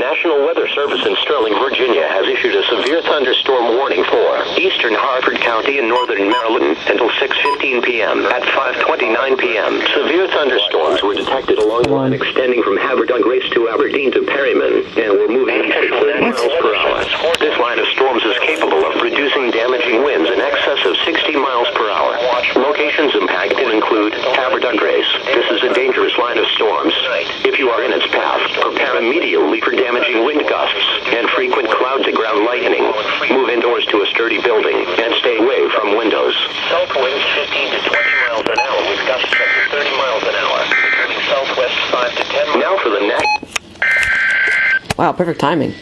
National Weather Service in Sterling, Virginia has issued a severe thunderstorm warning for eastern Harford County and northern Maryland until 6:15 p.m. At 5:29 p.m., severe thunderstorms were detected along the line extending from Harford on Grace to Aberdeen to Perryman, and were moving east at 30 miles per hour. This line of storms is capable of producing damaging winds in excess of 60 miles per hour. Locations impacted include Harford on Grace. This is a dangerous line of storms. If you are in its path, prepare immediately for damaging wind gusts and frequent cloud-to-ground lightning. Move indoors to a sturdy building and stay away from windows. South winds 15 to 20 miles an hour with gusts up to 30 miles an hour. Turning southwest 5 to 10 miles. Now for the next. Wow, perfect timing.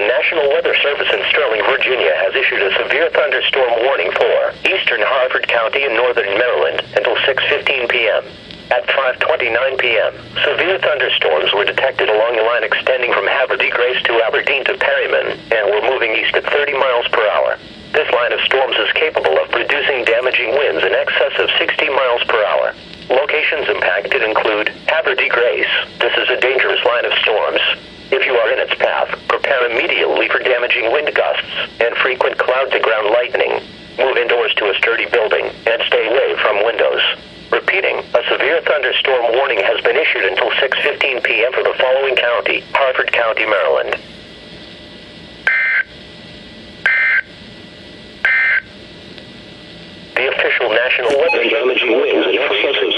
National Weather Service in Sterling, Virginia has issued a severe thunderstorm warning for eastern Harford County and northern Maryland until 6:15 p.m. At 5:29 p.m., severe thunderstorms were detected along a line extending from Harford Grace to Aberdeen to Perryman, and were moving east at 30 miles per hour. This line of storms is capable of producing damaging winds in excess of 60 miles per hour. Locations impacted include Harford Grace. This is a dangerous line of storms. If you are in its path, prepare immediately for damaging wind gusts and frequent cloud-to-ground lightning. Move indoors to a sturdy building and stay away from windows. Repeating, a severe thunderstorm warning has been issued until 6:15 p.m. for the following county: Harford County, Maryland. The official National Weather damaging winds in excess of